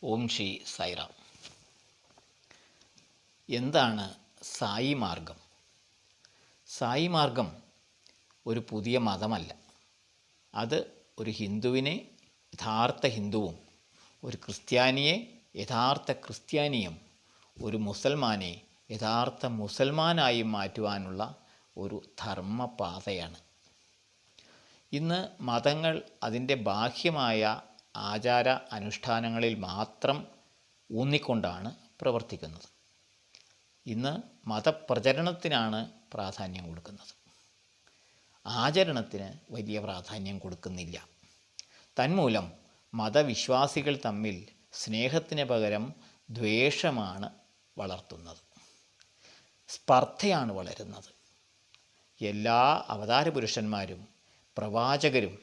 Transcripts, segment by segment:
ഓം ശ്രീ സായിറാം. എന്താണ് സായി മാർഗം? സായി മാർഗം ഒരു പുതിയ മതമല്ല. അത് ഒരു ഹിന്ദുവിനെ യഥാർത്ഥ ഹിന്ദുവും, ഒരു ക്രിസ്ത്യാനിയെ യഥാർത്ഥ ക്രിസ്ത്യാനിയും, ഒരു മുസൽമാനെ യഥാർത്ഥ മുസൽമാനായി മാറ്റുവാനുള്ള ഒരു ധർമ്മപാതയാണ്. ഇന്ന് മതങ്ങൾ അതിൻ്റെ ബാഹ്യമായ ആചാര അനുഷ്ഠാനങ്ങളിൽ മാത്രം ഊന്നിക്കൊണ്ടാണ് പ്രവർത്തിക്കുന്നത്. ഇന്ന് മതപ്രചരണത്തിനാണ് പ്രാധാന്യം കൊടുക്കുന്നത്. ആചരണത്തിന് വലിയ പ്രാധാന്യം കൊടുക്കുന്നില്ല. തന്മൂലം മതവിശ്വാസികൾ തമ്മിൽ സ്നേഹത്തിന് പകരം ദ്വേഷമാണ് വളർത്തുന്നത്. സ്പർദ്ധയാണ് വളരുന്നത്. എല്ലാ അവതാരപുരുഷന്മാരും പ്രവാചകരും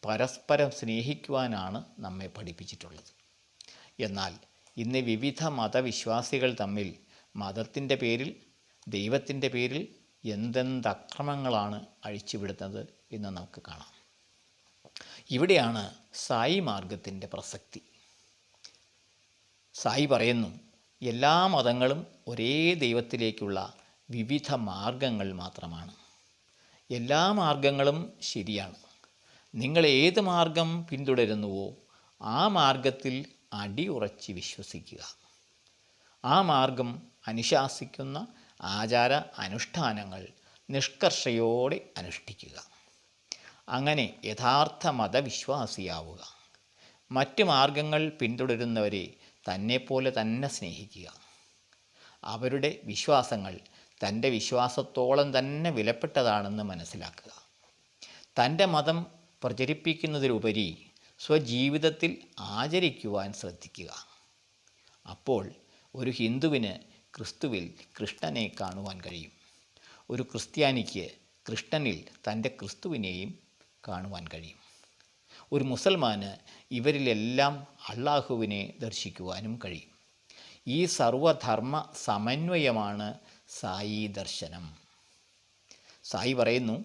പരസ്പരം സ്നേഹിക്കുവാനാണ് നമ്മെ പഠിപ്പിച്ചിട്ടുള്ളത്. എന്നാൽ ഇന്ന് വിവിധ മതവിശ്വാസികൾ തമ്മിൽ മതത്തിൻ്റെ പേരിൽ, ദൈവത്തിൻ്റെ പേരിൽ എന്തെന്ത് അക്രമങ്ങളാണ് അഴിച്ചുവിടുന്നത് എന്ന് നമുക്ക് കാണാം. ഇവിടെയാണ് സായി മാർഗത്തിൻ്റെ പ്രസക്തി. സായി പറയുന്നു, എല്ലാ മതങ്ങളും ഒരേ ദൈവത്തിലേക്കുള്ള വിവിധ മാർഗങ്ങൾ മാത്രമാണ്. എല്ലാ മാർഗങ്ങളും ശരിയാണ്. നിങ്ങൾ ഏത് മാർഗം പിന്തുടരുന്നുവോ ആ മാർഗത്തിൽ അടിയുറച്ച് വിശ്വസിക്കുക. ആ മാർഗം അനുശാസിക്കുന്ന ആചാര അനുഷ്ഠാനങ്ങൾ നിഷ്കർഷയോടെ അനുഷ്ഠിക്കുക. അങ്ങനെ യഥാർത്ഥ മതവിശ്വാസിയാവുക. മറ്റ് മാർഗങ്ങൾ പിന്തുടരുന്നവരെ തന്നെപ്പോലെ തന്നെ സ്നേഹിക്കുക. അവരുടെ വിശ്വാസങ്ങൾ തൻ്റെ വിശ്വാസത്തോളം തന്നെ വിലപ്പെട്ടതാണെന്ന് മനസ്സിലാക്കുക. തൻ്റെ മതം പ്രചരിപ്പിക്കുന്നതിലുപരി സ്വജീവിതത്തിൽ ആചരിക്കുവാൻ ശ്രദ്ധിക്കുക. അപ്പോൾ ഒരു ഹിന്ദുവിന് ക്രിസ്തുവിൽ കൃഷ്ണനെ കാണുവാൻ കഴിയും. ഒരു ക്രിസ്ത്യാനിക്ക് കൃഷ്ണനിൽ തൻ്റെ ക്രിസ്തുവിനെയും കാണുവാൻ കഴിയും. ഒരു മുസൽമാന് ഇവരിലെല്ലാം അള്ളാഹുവിനെ ദർശിക്കുവാനും കഴിയും. ഈ സർവധർമ്മ സമന്വയമാണ് സായി ദർശനം. സായി പറയുന്നു,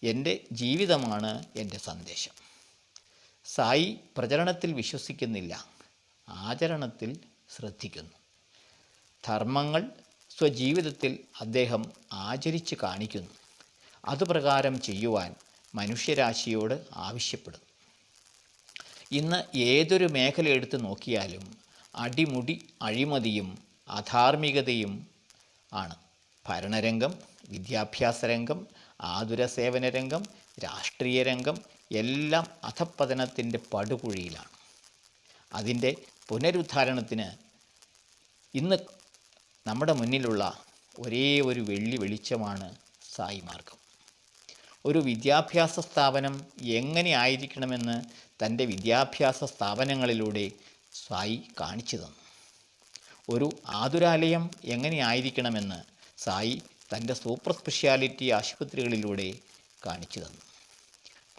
എൻ്റെ ജീവിതമാണ് എൻ്റെ സന്ദേശം. സായി പ്രചരണത്തിൽ വിശ്വസിക്കുന്നില്ല, ആചരണത്തിൽ ശ്രദ്ധിക്കുന്നു. ധർമ്മങ്ങൾ സ്വജീവിതത്തിൽ അദ്ദേഹം ആചരിച്ച് കാണിക്കുന്നു. അതുപ്രകാരം ചെയ്യുവാൻ മനുഷ്യരാശിയോട് ആവശ്യപ്പെടുന്നു. ഇന്ന് ഏതൊരു മേഖല എടുത്തു നോക്കിയാലും അടിമുടി അഴിമതിയും അധാർമികതയും ആണ്. ഭരണരംഗം, വിദ്യാഭ്യാസ രംഗം, ആതുര സേവന രംഗം, രാഷ്ട്രീയ രംഗം എല്ലാം അധപ്പതനത്തിൻ്റെ പടുകുഴിയിലാണ്. അതിൻ്റെ പുനരുദ്ധാരണത്തിന് ഇന്ന് നമ്മുടെ മുന്നിലുള്ള ഒരേ ഒരു വെളിച്ചമാണ് സായി മാർഗം. ഒരു വിദ്യാഭ്യാസ സ്ഥാപനം എങ്ങനെ ആയിരിക്കണമെന്ന് തൻ്റെ വിദ്യാഭ്യാസ സ്ഥാപനങ്ങളിലൂടെ സായി കാണിച്ചു തന്നു. ഒരു ആതുരാലയം എങ്ങനെ ആയിരിക്കണമെന്ന് സായി തൻ്റെ സൂപ്പർ സ്പെഷ്യാലിറ്റി ആശുപത്രികളിലൂടെ കാണിച്ചു തന്നു.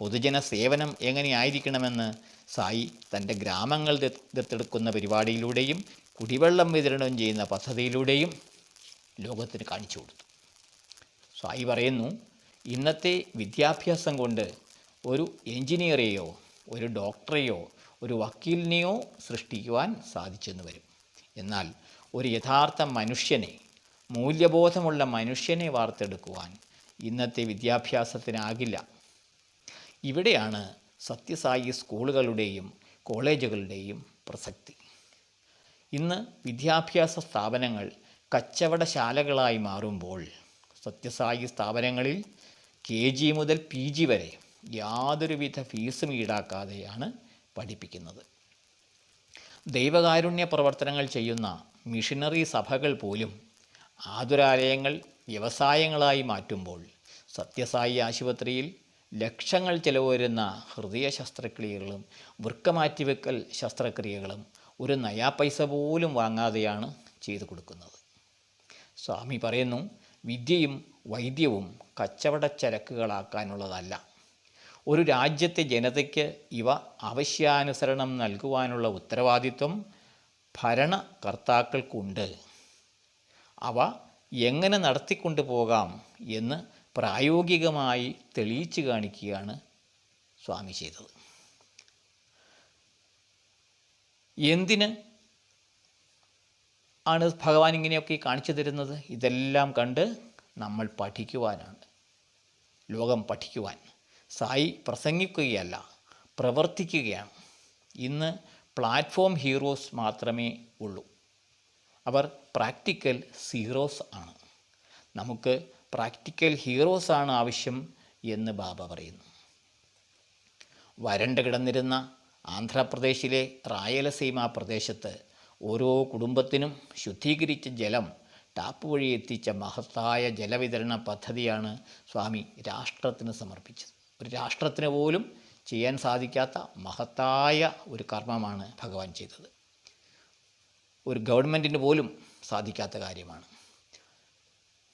പൊതുജന സേവനം എങ്ങനെ ആയിരിക്കണമെന്ന് സായി തൻ്റെ ഗ്രാമങ്ങൾ ദത്തെടുക്കുന്ന പരിപാടിയിലൂടെയും കുടിവെള്ളം വിതരണം ചെയ്യുന്ന പദ്ധതിയിലൂടെയും ലോകത്തിന് കാണിച്ചു കൊടുത്തു. സായി പറയുന്നു, ഇന്നത്തെ വിദ്യാഭ്യാസം കൊണ്ട് ഒരു എഞ്ചിനീയറെയോ ഒരു ഡോക്ടറെയോ ഒരു വക്കീലിനെയോ സൃഷ്ടിക്കുവാൻ സാധിച്ചെന്ന് വരും. എന്നാൽ ഒരു യഥാർത്ഥ മനുഷ്യനെ, മൂല്യബോധമുള്ള മനുഷ്യനെ വാർത്തെടുക്കുവാൻ ഇന്നത്തെ വിദ്യാഭ്യാസത്തിനാകില്ല. ഇവിടെയാണ് സത്യസായി സ്കൂളുകളുടെയും കോളേജുകളുടെയും പ്രസക്തി. ഇന്ന് വിദ്യാഭ്യാസ സ്ഥാപനങ്ങൾ കച്ചവടശാലകളായി മാറുമ്പോൾ സത്യസായി സ്ഥാപനങ്ങളിൽ KG മുതൽ PG വരെ യാതൊരുവിധ ഫീസും ഈടാക്കാതെയാണ് പഠിപ്പിക്കുന്നത്. ദൈവകാരുണ്യ പ്രവർത്തനങ്ങൾ ചെയ്യുന്ന മിഷനറി സഭകൾ പോലും ആതുരാലയങ്ങൾ വ്യവസായങ്ങളായി മാറ്റുമ്പോൾ സത്യസായി ആശുപത്രിയിൽ ലക്ഷങ്ങൾ ചെലവ് വരുന്ന ഹൃദയ ശസ്ത്രക്രിയകളും വൃക്കമാറ്റിവെക്കൽ ശസ്ത്രക്രിയകളും ഒരു നയാ പൈസ പോലും വാങ്ങാതെയാണ് ചെയ്തു കൊടുക്കുന്നത്. സ്വാമി പറയുന്നു, വിദ്യയും വൈദ്യവും കച്ചവടച്ചരക്കുകളാക്കാനുള്ളതല്ല. ഒരു രാജ്യത്തെ ജനതയ്ക്ക് ഇവ ആവശ്യാനുസരണം നൽകുവാനുള്ള ഉത്തരവാദിത്വം ഭരണകർത്താക്കൾക്കുണ്ട്. അവ എങ്ങനെ നടത്തിക്കൊണ്ടു പോകാം എന്ന് പ്രായോഗികമായി തെളിയിച്ചു കാണിക്കുകയാണ് സ്വാമി ചെയ്തത്. എന്തിന് ആണ് ഭഗവാൻ ഇങ്ങനെയൊക്കെ കാണിച്ചു തരുന്നത്? ഇതെല്ലാം കണ്ട് നമ്മൾ പഠിക്കുവാനാണ്, ലോകം പഠിക്കുവാൻ. സായി പ്രസംഗിക്കുകയല്ല, പ്രവർത്തിക്കുകയാണ്. ഇന്ന് പ്ലാറ്റ്ഫോം ഹീറോസ് മാത്രമേ ഉള്ളൂ. അവർ പ്രാക്ടിക്കൽ സീറോസ് ആണ്. നമുക്ക് പ്രാക്ടിക്കൽ ഹീറോസാണ് ആവശ്യം എന്ന് ബാബ പറയുന്നു. വരണ്ട് കിടന്നിരുന്ന ആന്ധ്രാപ്രദേശിലെ റായലസീമ പ്രദേശത്ത് ഓരോ കുടുംബത്തിനും ശുദ്ധീകരിച്ച ജലം ടാപ്പ് വഴി എത്തിച്ച മഹത്തായ ജലവിതരണ പദ്ധതിയാണ് സ്വാമി രാഷ്ട്രത്തിന് സമർപ്പിച്ചത്. ഒരു രാഷ്ട്രത്തിന് പോലും ചെയ്യാൻ സാധിക്കാത്ത മഹത്തായ ഒരു കർമ്മമാണ് ഭഗവാൻ ചെയ്തത്. ഒരു ഗവൺമെൻറ്റിന് പോലും സാധിക്കാത്ത കാര്യമാണ്.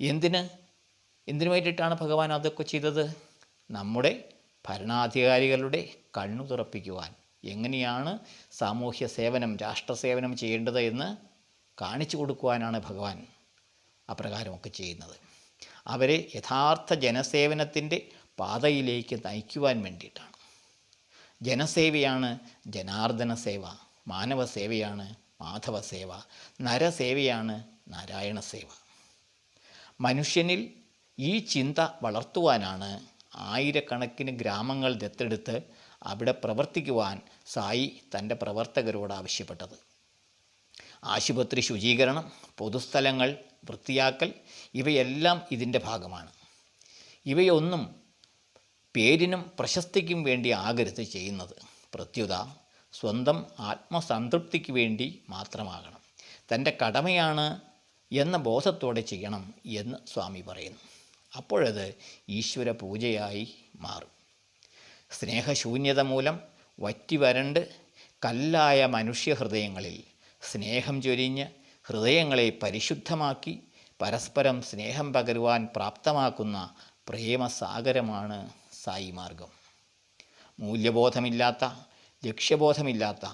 എന്തിനു വേണ്ടിയിട്ടാണ് ഭഗവാൻ അതൊക്കെ ചെയ്തത്? നമ്മുടെ ഭരണാധികാരികളുടെ കണ്ണു തുറപ്പിക്കുവാൻ. എങ്ങനെയാണ് സാമൂഹ്യ സേവനം, രാഷ്ട്രസേവനം ചെയ്യേണ്ടത് എന്ന് കാണിച്ചു കൊടുക്കുവാനാണ് ഭഗവാൻ അപ്രകാരമൊക്കെ ചെയ്യുന്നത്. അവരെ യഥാർത്ഥ ജനസേവനത്തിൻ്റെ പാതയിലേക്ക് നയിക്കുവാൻ വേണ്ടിയിട്ടാണ്. ജനസേവയാണ് ജനാർദ്ദന സേവ, മാനവ സേവയാണ് മാധവ സേവ, നരസേവയാണ് നാരായണ സേവ. മനുഷ്യനിൽ ഈ ചിന്ത വളർത്തുവാനാണ് ആയിരക്കണക്കിന് ഗ്രാമങ്ങൾ ദത്തെടുത്ത് അവിടെ പ്രവർത്തിക്കുവാൻ സായി തൻ്റെ പ്രവർത്തകരോട് ആവശ്യപ്പെട്ടത്. ആശുപത്രി ശുചീകരണം, പൊതുസ്ഥലങ്ങൾ വൃത്തിയാക്കൽ, ഇവയെല്ലാം ഇതിൻ്റെ ഭാഗമാണ്. ഇവയൊന്നും പേരിനും പ്രശസ്തിക്കും വേണ്ടി ആകരുത് ചെയ്യുന്നത്. പ്രത്യുത സ്വന്തം ആത്മസംതൃപ്തിക്ക് വേണ്ടി മാത്രമാകണം. തൻ്റെ കടമയാണ് എന്ന ബോധത്തോടെ ചെയ്യണം എന്ന് സ്വാമി പറയുന്നു. അപ്പോഴത് ഈശ്വര പൂജയായി മാറും. സ്നേഹശൂന്യത മൂലം വറ്റി വരണ്ട് കല്ലായ മനുഷ്യഹൃദയങ്ങളിൽ സ്നേഹം ചൊരിഞ്ഞ് ഹൃദയങ്ങളെ പരിശുദ്ധമാക്കി പരസ്പരം സ്നേഹം പകരുവാൻ പ്രാപ്തമാക്കുന്ന പ്രേമസാഗരമാണ് സായി മാർഗം. മൂല്യബോധമില്ലാത്ത, ലക്ഷ്യബോധമില്ലാത്ത,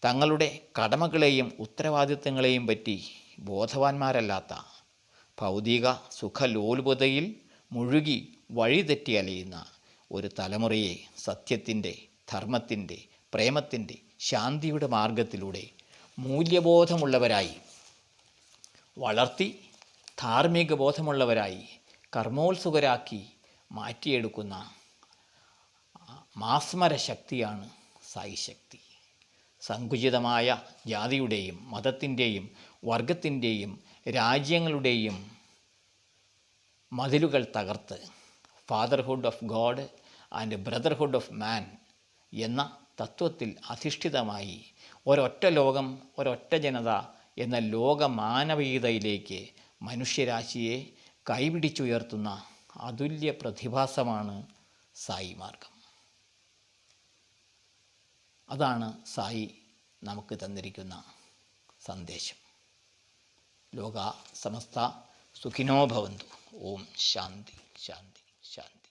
തങ്ങളുടെ കടമകളെയും ഉത്തരവാദിത്തങ്ങളെയും പറ്റി ബോധവാന്മാരല്ലാത്ത, ഭൗതിക സുഖലോലുപതയിൽ മുഴുകി വഴിതെറ്റി അലയുന്ന ഒരു തലമുറയെ സത്യത്തിൻ്റെ, ധർമ്മത്തിൻ്റെ, പ്രേമത്തിൻ്റെ, ശാന്തിയുടെ മാർഗത്തിലൂടെ മൂല്യബോധമുള്ളവരായി വളർത്തി ധാർമ്മിക ബോധമുള്ളവരായി കർമ്മോത്സുകരാക്കി മാറ്റിയെടുക്കുന്ന മാസ്മര ശക്തിയാണ് സായി ശക്തി. സങ്കുചിതമായ ജാതിയുടെയും മതത്തിൻ്റെയും വർഗത്തിൻ്റെയും രാജ്യങ്ങളുടെയും മതിലുകൾ തകർത്ത് fatherhood of God and brotherhood of മാൻ എന്ന തത്വത്തിൽ അധിഷ്ഠിതമായി ഒരൊറ്റ ലോകം, ഒരൊറ്റ ജനത എന്ന ലോകമാനവീയതയിലേക്ക് മനുഷ്യരാശിയെ കൈപിടിച്ചുയർത്തുന്ന അതുല്യ പ്രതിഭാസമാണ് സായി മാർഗം. അതാണ് സായി നമുക്ക് തന്നിരിക്കുന്ന സന്ദേശം. ലോക സമസ്ത സുഖിനോ ഭവന്തു. ഓം ശാന്തി ശാന്തി ശാന്തി.